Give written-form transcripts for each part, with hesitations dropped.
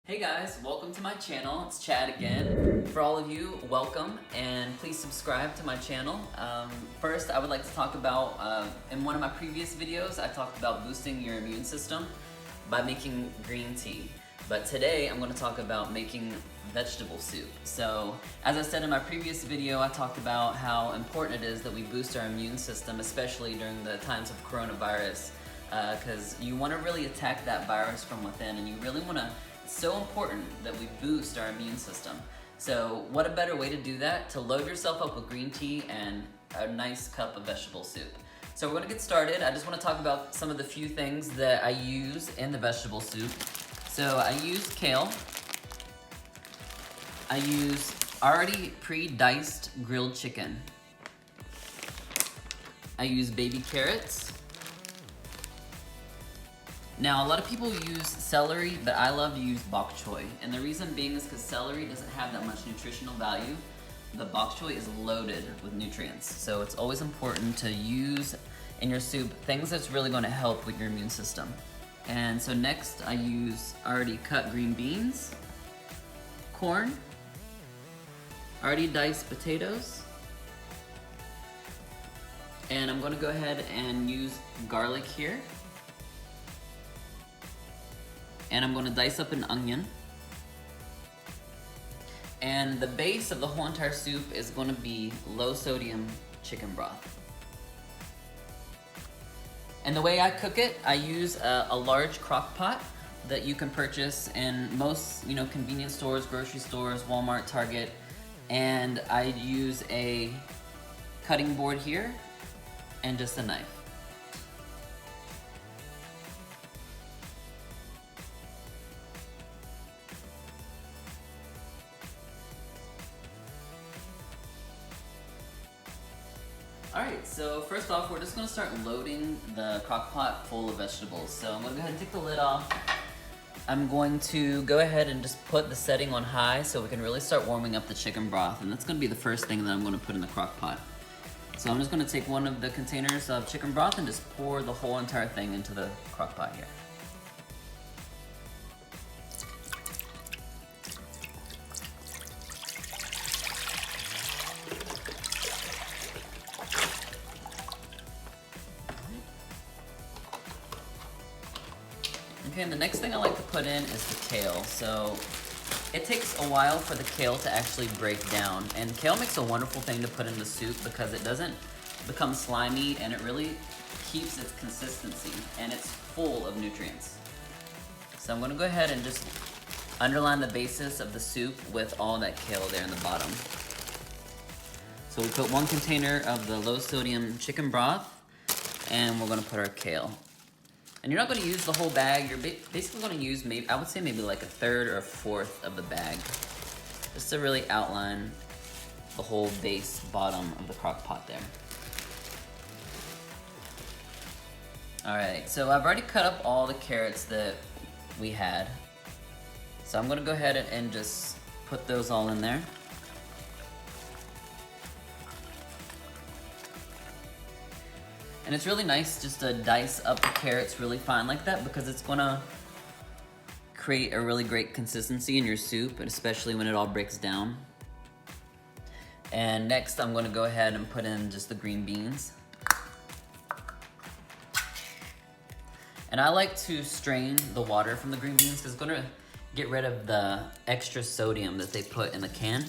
Hey guys, welcome to my channel. It's Chad again. For all of you, welcome, and please subscribe to my channel. First, I would like to talk about, in one of my previous videos, I talked about boosting your immune system by making green tea. But today, I'm going to talk about making vegetable soup. So, as I said in my previous video, I talked about how important it is that we boost our immune system, especially during the times of coronavirus, because you want to really attack that virus from within, and you really want to. It's so important that we boost our immune system. So what a better way to do that, to load yourself up with green tea and a nice cup of vegetable soup. So we're gonna get started. I just wanna talk about some of the few things that I use in the vegetable soup. So I use kale. I use already pre-diced grilled chicken. I use baby carrots. Now, a lot of people use celery, but I love to use bok choy. And the reason being is because celery doesn't have that much nutritional value. The bok choy is loaded with nutrients. So it's always important to use in your soup things that's really going to help with your immune system. And so next I use already cut green beans, corn, already diced potatoes, and I'm going to go ahead and use garlic here. And I'm going to dice up an onion. And the base of the whole entire soup is going to be low sodium chicken broth. And the way I cook it, I use a large crock pot that you can purchase in most convenience stores, grocery stores, Walmart, Target. And I use a cutting board here and just a knife. Alright, so first off, we're just going to start loading the crock pot full of vegetables. So I'm going to go ahead and take the lid off. I'm going to go ahead and just put the setting on high so we can really start warming up the chicken broth. And that's going to be the first thing that I'm going to put in the crock pot. So I'm just going to take one of the containers of chicken broth and just pour the whole entire thing into the crock pot here. Okay, and the next thing I like to put in is the kale. So it takes a while for the kale to actually break down. And kale makes a wonderful thing to put in the soup because it doesn't become slimy and it really keeps its consistency and it's full of nutrients. So I'm gonna go ahead and just underline the basis of the soup with all that kale there in the bottom. So we put one container of the low sodium chicken broth and we're gonna put our kale. And you're not going to use the whole bag, you're basically going to use, I would say maybe like a third or a fourth of the bag. Just to really outline the whole base bottom of the crock pot there. Alright, so I've already cut up all the carrots that we had. So I'm going to go ahead and just put those all in there. And it's really nice just to dice up the carrots really fine like that because it's gonna create a really great consistency in your soup, and especially when it all breaks down. And next I'm gonna go ahead and put in just the green beans. And I like to strain the water from the green beans because it's gonna get rid of the extra sodium that they put in the can.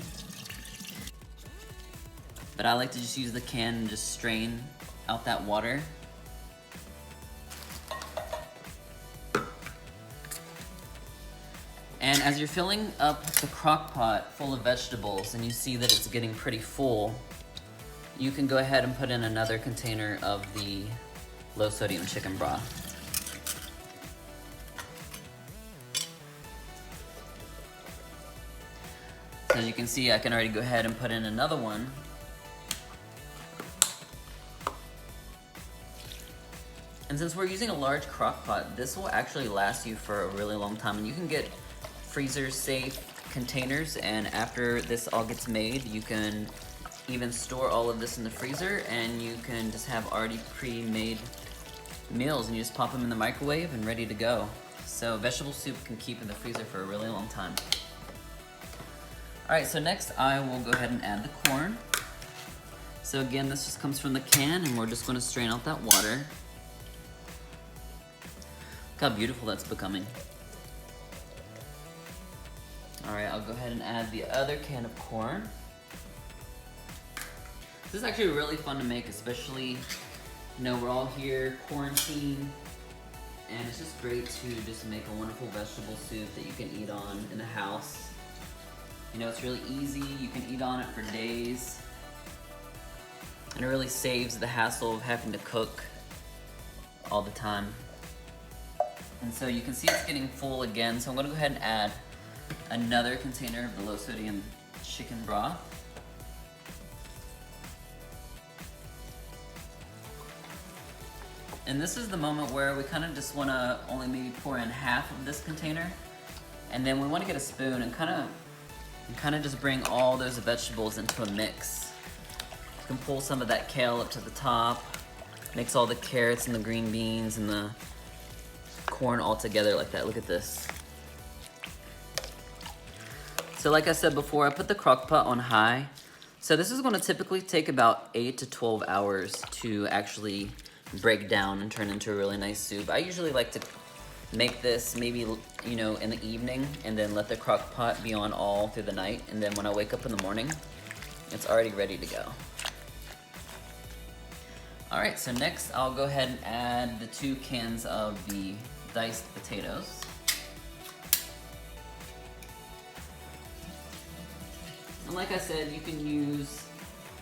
But I like to just use the can and just strain out that water. And as you're filling up the crock pot full of vegetables and you see that it's getting pretty full, you can go ahead and put in another container of the low sodium chicken broth. So as you can see, I can already go ahead and put in another one. And since we're using a large crock pot, this will actually last you for a really long time. And you can get freezer safe containers, and after this all gets made, you can even store all of this in the freezer and you can just have already pre-made meals and you just pop them in the microwave and ready to go. So vegetable soup can keep in the freezer for a really long time. All right, so next I will go ahead and add the corn. So again, this just comes from the can, and we're just gonna strain out that water. Look how beautiful that's becoming. All right, I'll go ahead and add the other can of corn. This is actually really fun to make, especially, you know, we're all here quarantined, and it's just great to just make a wonderful vegetable soup that you can eat on in the house. You know, it's really easy, you can eat on it for days, and it really saves the hassle of having to cook all the time. And so you can see it's getting full again, so I'm gonna go ahead and add another container of the low sodium chicken broth. And this is the moment where we kind of just want to only maybe pour in half of this container, and then we want to get a spoon and kind of just bring all those vegetables into a mix. You can pull some of that kale up to the top, mix all the carrots and the green beans and the corn all together like that. Look at this. So like I said before, I put the crock pot on high. So this is going to typically take about 8 to 12 hours to actually break down and turn into a really nice soup. I usually like to make this maybe, you know, in the evening, and then let the crock pot be on all through the night, and then when I wake up in the morning, it's already ready to go. All right, so next I'll go ahead and add the 2 cans of the diced potatoes. And like I said, you can use,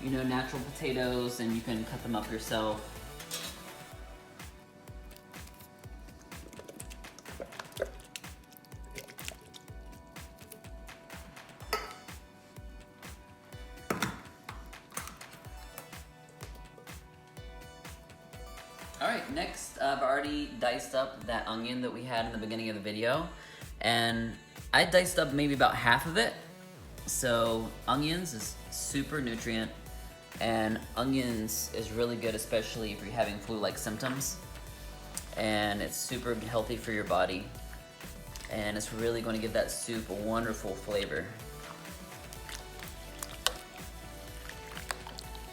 you know, natural potatoes, and you can cut them up yourself. All right, next I've already diced up that onion that we had in the beginning of the video, and I diced up maybe about half of it. So onions is super nutrient, and onions is really good, especially if you're having flu-like symptoms, and it's super healthy for your body, and it's really going to give that soup a wonderful flavor.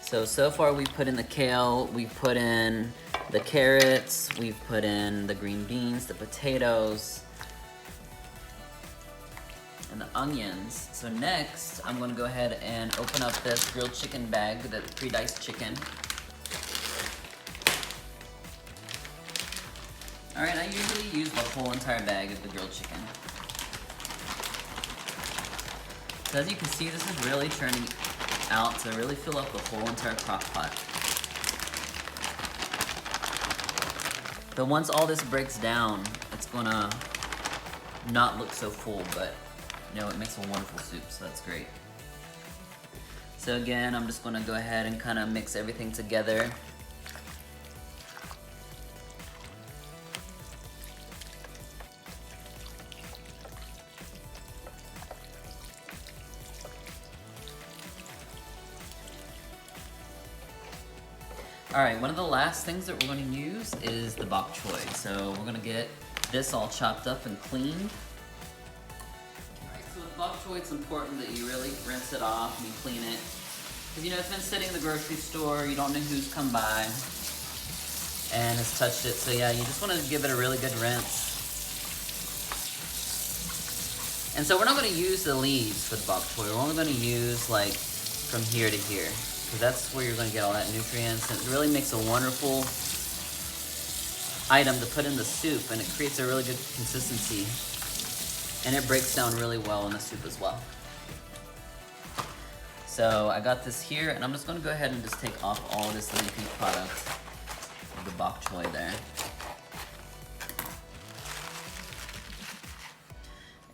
So far we've put in the kale, we've put in the carrots, we've put in the green beans, the potatoes, and the onions. So next, I'm gonna go ahead and open up this grilled chicken bag, the pre-diced chicken. All right, I usually use the whole entire bag of the grilled chicken. So as you can see, this is really turning out to really fill up the whole entire crock pot. But once all this breaks down, it's gonna not look so full, but you know, it makes a wonderful soup, so that's great. So again, I'm just gonna go ahead and kind of mix everything together. All right, one of the last things that we're going to use is the bok choy. So we're going to get this all chopped up and cleaned. All right, so with bok choy, it's important that you really rinse it off and you clean it. Because, you know, it's been sitting in the grocery store, you don't know who's come by and has touched it. So yeah, you just want to give it a really good rinse. And so we're not going to use the leaves for the bok choy. We're only going to use like from here to here, because that's where you're going to get all that nutrients, and it really makes a wonderful item to put in the soup, and it creates a really good consistency, and it breaks down really well in the soup as well. So I got this here, and I'm just going to go ahead and just take off all this leafy product of the bok choy there.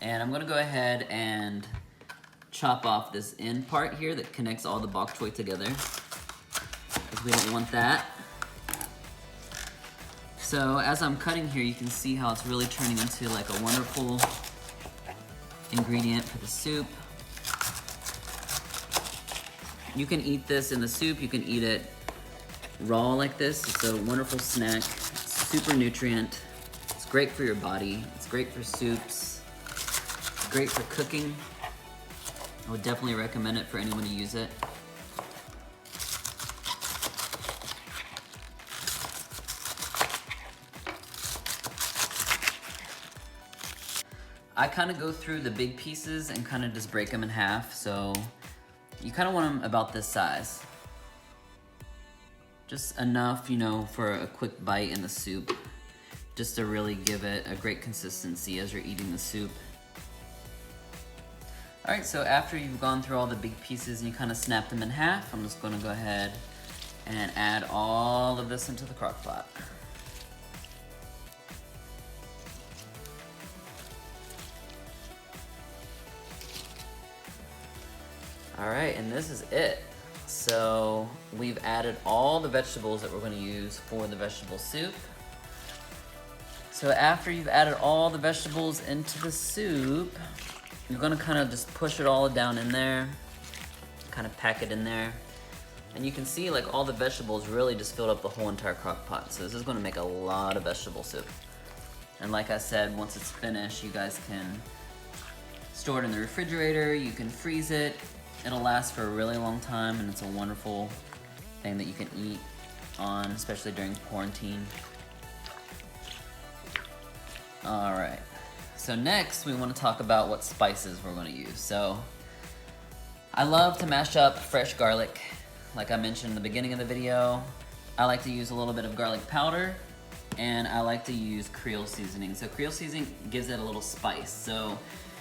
And I'm going to go ahead and chop off this end part here that connects all the bok choy together, because we don't want that. So as I'm cutting here, you can see how it's really turning into like a wonderful ingredient for the soup. You can eat this in the soup, you can eat it raw like this. It's a wonderful snack, super nutrient. It's It's great for your body. It's great for soups. It's great for cooking. I would definitely recommend it for anyone to use it. I kind of go through the big pieces and kind of just break them in half, so you kind of want them about this size. Just enough, you know, for a quick bite in the soup, just to really give it a great consistency as you're eating the soup. All right, so after you've gone through all the big pieces and you kind of snap them in half, I'm just gonna go ahead and add all of this into the crock pot. All right, and this is it. So we've added all the vegetables that we're gonna use for the vegetable soup. So after you've added all the vegetables into the soup, you're gonna kind of just push it all down in there, kind of pack it in there. And you can see like all the vegetables really just filled up the whole entire crock pot. So this is gonna make a lot of vegetable soup. And like I said, once it's finished, you guys can store it in the refrigerator, you can freeze it. It'll last for a really long time, and it's a wonderful thing that you can eat on, especially during quarantine. All right, so next we want to talk about what spices we're going to use. So I love to mash up fresh garlic. Like I mentioned in the beginning of the video, I like to use a little bit of garlic powder, and I like to use Creole seasoning. So Creole seasoning gives it a little spice. So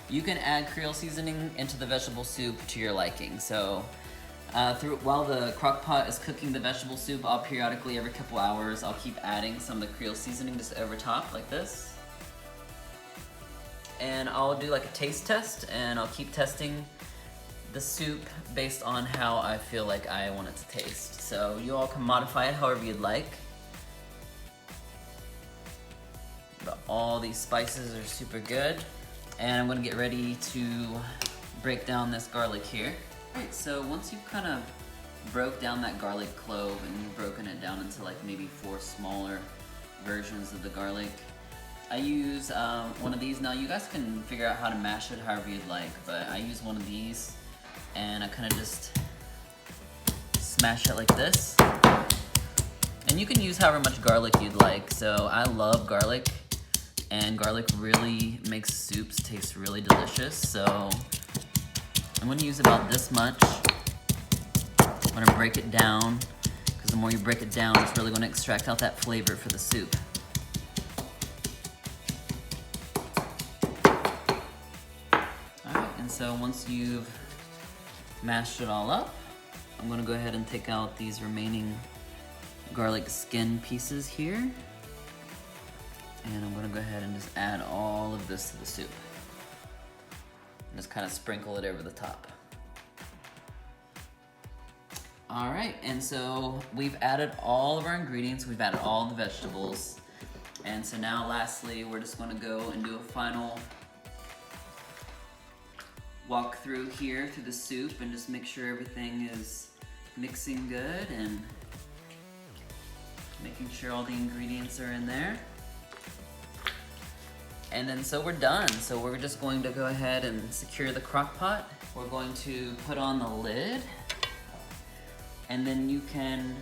you can add Creole seasoning into the vegetable soup to your liking. So while the crock pot is cooking the vegetable soup, I'll periodically, every couple hours, I'll keep adding some of the Creole seasoning just over top like this. And I'll do like a taste test, and I'll keep testing the soup based on how I feel like I want it to taste. So you all can modify it however you'd like. But all these spices are super good. And I'm gonna get ready to break down this garlic here. All right, so once you've kind of broke down that garlic clove and you've broken it down into like maybe 4 smaller versions of the garlic, I use one of these. Now you guys can figure out how to mash it however you'd like, but I use one of these and I kind of just smash it like this. And you can use however much garlic you'd like. So I love garlic, and garlic really makes soups taste really delicious. So I'm gonna use about this much. I'm gonna break it down, because the more you break it down, it's really gonna extract out that flavor for the soup. Alright, and so once you've mashed it all up, I'm gonna go ahead and take out these remaining garlic skin pieces here. And I'm gonna go ahead and just add all of this to the soup. And just kind of sprinkle it over the top. All right, and so we've added all of our ingredients, we've added all the vegetables. And so now lastly, we're just gonna go and do a final walk through here through the soup and just make sure everything is mixing good and making sure all the ingredients are in there. And then so we're done. So we're just going to go ahead and secure the crock pot. We're going to put on the lid, and then you can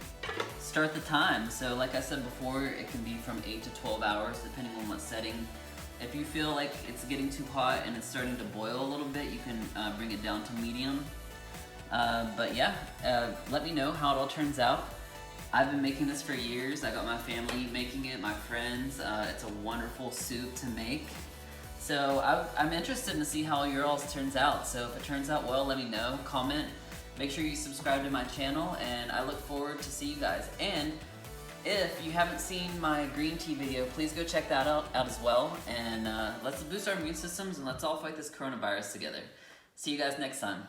start the time. So like I said before, it can be from 8 to 12 hours depending on what setting. If you feel like it's getting too hot and it's starting to boil a little bit, you can bring it down to medium. But yeah, let me know how it all turns out. I've been making this for years. I got my family making it, my friends. It's a wonderful soup to make. So I'm interested to see how your all's turns out. So if it turns out well, let me know, comment. Make sure you subscribe to my channel, and I look forward to see you guys. And if you haven't seen my green tea video, please go check that out as well. And let's boost our immune systems, and let's all fight this coronavirus together. See you guys next time.